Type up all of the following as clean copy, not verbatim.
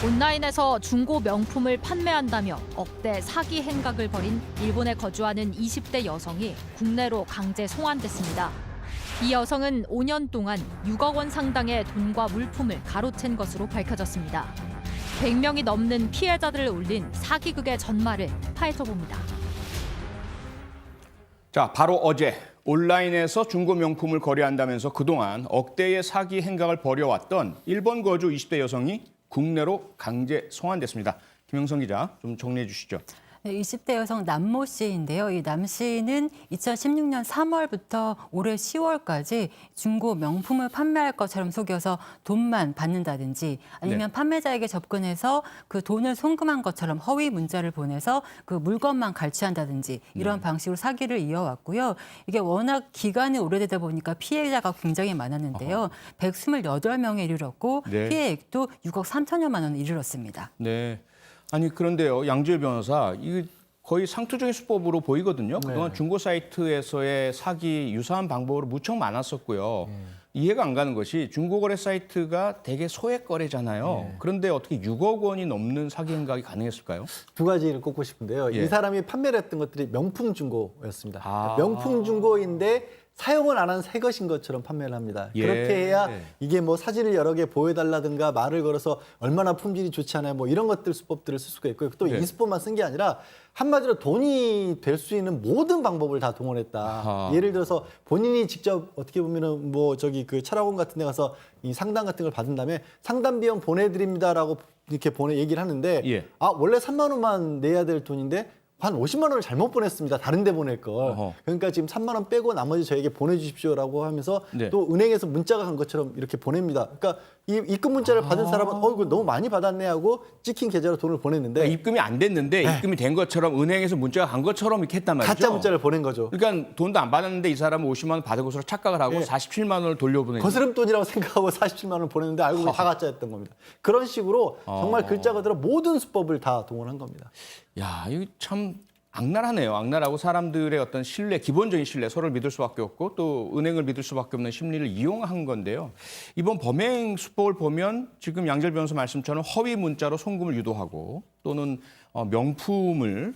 온라인에서 중고 명품을 판매한다며 억대 사기 행각을 벌인 일본에 거주하는 20대 여성이 국내로 강제 송환됐습니다. 이 여성은 5년 동안 6억 원 상당의 돈과 물품을 가로챈 것으로 밝혀졌습니다. 100명이 넘는 피해자들을 올린 사기극의 전말을 파헤쳐봅니다. 자, 바로 어제 온라인에서 중고 명품을 거래한다면서 그동안 억대의 사기 행각을 벌여왔던 일본 거주 20대 여성이 국내로 강제 송환됐습니다. 김영선 기자, 좀 정리해 주시죠. 네, 20대 여성 남모 씨인데요. 이 남 씨는 2016년 3월부터 올해 10월까지 중고 명품을 판매할 것처럼 속여서 돈만 받는다든지 아니면 판매자에게 접근해서 그 돈을 송금한 것처럼 허위 문자를 보내서 그 물건만 갈취한다든지 이런 방식으로 사기를 이어왔고요. 이게 워낙 기간이 오래되다 보니까 피해자가 굉장히 많았는데요. 128명에 이르렀고 피해액도 6억 3천여만 원에 이르렀습니다. 네. 아니 그런데요, 양지열 변호사, 이거 거의 상투적인 수법으로 보이거든요. 그동안 중고 사이트에서의 사기 유사한 방법으로 무척 많았었고요. 이해가 안 가는 것이 중고거래 사이트가 되게 소액 거래잖아요. 그런데 어떻게 6억 원이 넘는 사기 행각이 가능했을까요? 두 가지를 꼽고 싶은데요. 이 사람이 판매를 했던 것들이 명품 중고였습니다. 명품 중고인데 사용을 안 한 새 것인 것처럼 판매를 합니다. 그렇게 해야 이게 뭐 사진을 여러 개 보여달라든가 말을 걸어서 얼마나 품질이 좋지 않아요. 뭐 이런 것들 수법들을 쓸 수가 있고요. 또 이 수법만 쓴 게 아니라 한마디로 돈이 될 수 있는 모든 방법을 다 동원했다. 예를 들어서 본인이 직접 어떻게 보면은 뭐 저기 그 철학원 같은 데 가서 이 상담 같은 걸 받은 다음에 상담 비용 보내드립니다라고 이렇게 얘기를 하는데 아 원래 3만 원만 내야 될 돈인데 한 50만 원을 잘못 보냈습니다. 다른 데 보낼 걸. 그러니까 지금 3만 원 빼고 나머지 저에게 보내주십시오라고 하면서 또 은행에서 문자가 간 것처럼 이렇게 보냅니다. 그러니까 이 입금 문자를 받은 사람은 이거 너무 많이 받았네 하고 찍힌 계좌로 돈을 보냈는데 그러니까 입금이 안 됐는데 입금이 된 것처럼 은행에서 문자가 간 것처럼 이렇게 했단 말이죠. 가짜 문자를 보낸 거죠. 그러니까 돈도 안 받았는데 이 사람은 50만 원 받은 것으로 착각을 하고 47만 원을 돌려보내는 거스름돈이라고 생각하고 47만 원을 보냈는데 알고 보니 다 가짜였던 겁니다. 그런 식으로 정말 글자 그대로 모든 수법을 다 동원한 겁니다. 야, 이거 참 악랄하네요. 악랄하고 사람들의 어떤 신뢰, 기본적인 신뢰, 서로를 믿을 수밖에 없고 또 은행을 믿을 수밖에 없는 심리를 이용한 건데요. 이번 범행 수법을 보면 지금 양절 변호사 말씀처럼 허위 문자로 송금을 유도하고 또는 명품을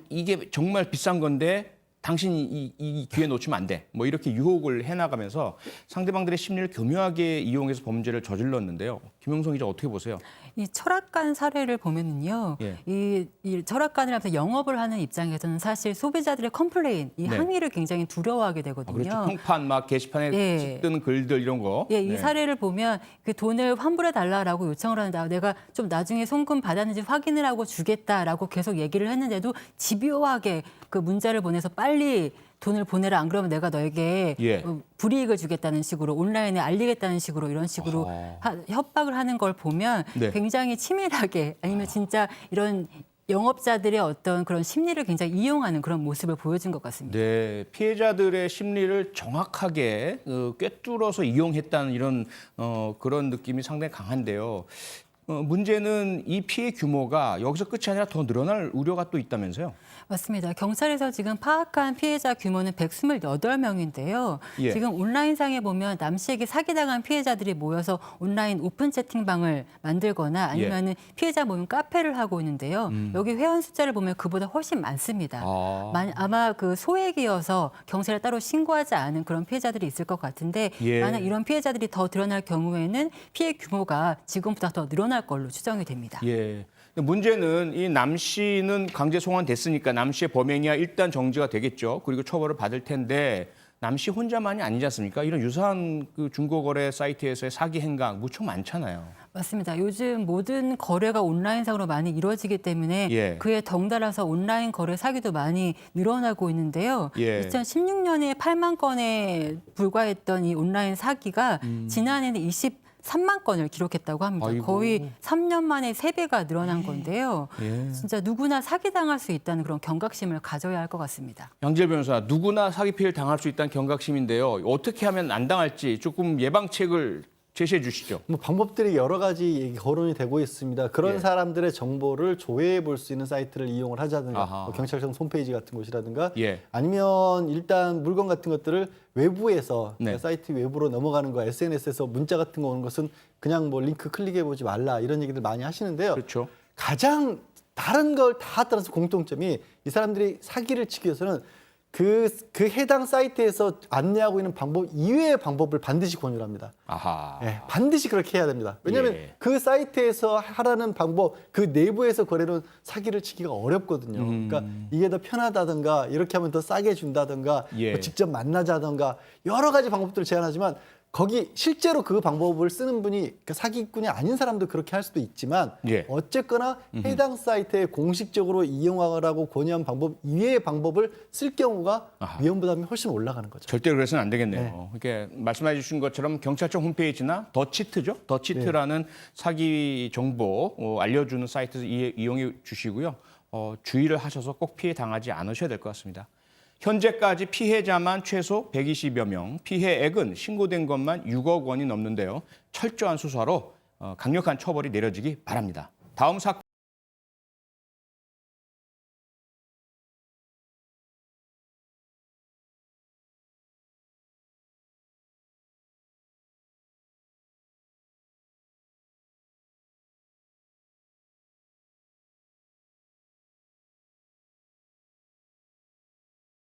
이게 정말 비싼 건데 당신이 이 기회 놓치면 안 돼. 뭐 이렇게 유혹을 해나가면서 상대방들의 심리를 교묘하게 이용해서 범죄를 저질렀는데요. 김영선 기자 어떻게 보세요? 이 철학관 사례를 보면은요, 이 철학관이라면서 영업을 하는 입장에서는 사실 소비자들의 컴플레인, 이 항의를 굉장히 두려워하게 되거든요. 그렇죠. 평판 막 게시판에 뜨는 글들 이런 거. 이 사례를 보면 그 돈을 환불해 달라라고 요청을 하는데 내가 좀 나중에 송금 받았는지 확인을 하고 주겠다라고 계속 얘기를 했는데도 집요하게 그 문자를 보내서 빨리 돈을 보내라 안 그러면 내가 너에게 불이익을 주겠다는 식으로 온라인에 알리겠다는 식으로 이런 식으로 협박을 하는 걸 보면 굉장히 치밀하게 아니면 진짜 이런 영업자들의 어떤 그런 심리를 굉장히 이용하는 그런 모습을 보여준 것 같습니다. 네, 피해자들의 심리를 정확하게 꿰뚫어서 이용했다는 이런 그런 느낌이 상당히 강한데요. 문제는 이 피해 규모가 여기서 끝이 아니라 더 늘어날 우려가 또 있다면서요? 맞습니다. 경찰에서 지금 파악한 피해자 규모는 128명인데요. 지금 온라인상에 보면 남 씨에게 사기당한 피해자들이 모여서 온라인 오픈 채팅방을 만들거나 아니면 피해자 모임 카페를 하고 있는데요. 여기 회원 숫자를 보면 그보다 훨씬 많습니다. 아마 그 소액이어서 경찰에 따로 신고하지 않은 그런 피해자들이 있을 것 같은데 만약 이런 피해자들이 더 드러날 경우에는 피해 규모가 지금보다 더 늘어날 걸로 추정이 됩니다. 문제는 이 남 씨는 강제 송환됐으니까 남 씨의 범행이야 일단 정지가 되겠죠. 그리고 처벌을 받을 텐데 남 씨 혼자만이 아니지 않습니까? 이런 유사한 그 중고거래 사이트에서의 사기 행각 무척 많잖아요. 맞습니다. 요즘 모든 거래가 온라인상으로 많이 이루어지기 때문에 그에 덩달아서 온라인 거래 사기도 많이 늘어나고 있는데요. 2016년에 8만 건에 불과했던 이 온라인 사기가 지난해는 23만 건을 기록했다고 합니다. 거의 3년 만에 3배가 늘어난 건데요. 진짜 누구나 사기당할 수 있다는 그런 경각심을 가져야 할 것 같습니다. 양지열 변호사, 누구나 사기 피해를 당할 수 있다는 경각심인데요. 어떻게 하면 안 당할지 조금 예방책을 제시해 주시죠. 뭐 방법들이 여러 가지 거론이 되고 있습니다. 그런 예. 사람들의 정보를 조회해 볼 수 있는 사이트를 이용을 하자든가 아하. 뭐 경찰청 홈페이지 같은 곳이라든가 예. 아니면 일단 물건 같은 것들을 외부에서 네. 사이트 외부로 넘어가는 거 SNS에서 문자 같은 거 오는 것은 그냥 뭐 링크 클릭해 보지 말라 이런 얘기들 많이 하시는데요. 그렇죠. 가장 다른 걸 다 따라서 공통점이 이 사람들이 사기를 치기 위해서는 그 해당 사이트에서 안내하고 있는 방법 이외의 방법을 반드시 권유를 합니다. 아하. 예, 반드시 그렇게 해야 됩니다. 왜냐하면 예. 그 사이트에서 하라는 방법, 그 내부에서 거래는 사기를 치기가 어렵거든요. 그러니까 이게 더 편하다든가 이렇게 하면 더 싸게 준다든가 예. 뭐 직접 만나자든가 여러 가지 방법들을 제안하지만 거기 실제로 그 방법을 쓰는 분이 그 사기꾼이 아닌 사람도 그렇게 할 수도 있지만 예. 어쨌거나 해당 사이트에 공식적으로 이용하라고 권유한 방법 이외의 방법을 쓸 경우가 아하. 위험 부담이 훨씬 올라가는 거죠. 절대 그래서는 안 되겠네요. 이렇게 말씀해 주신 것처럼 경찰청 홈페이지나 더치트죠. 더치트라는 사기 정보 알려주는 사이트 이용해 주시고요. 주의를 하셔서 꼭 피해 당하지 않으셔야 될 것 같습니다. 현재까지 피해자만 최소 120여 명, 피해액은 신고된 것만 6억 원이 넘는데요. 철저한 수사로 강력한 처벌이 내려지기 바랍니다. 다음 사건.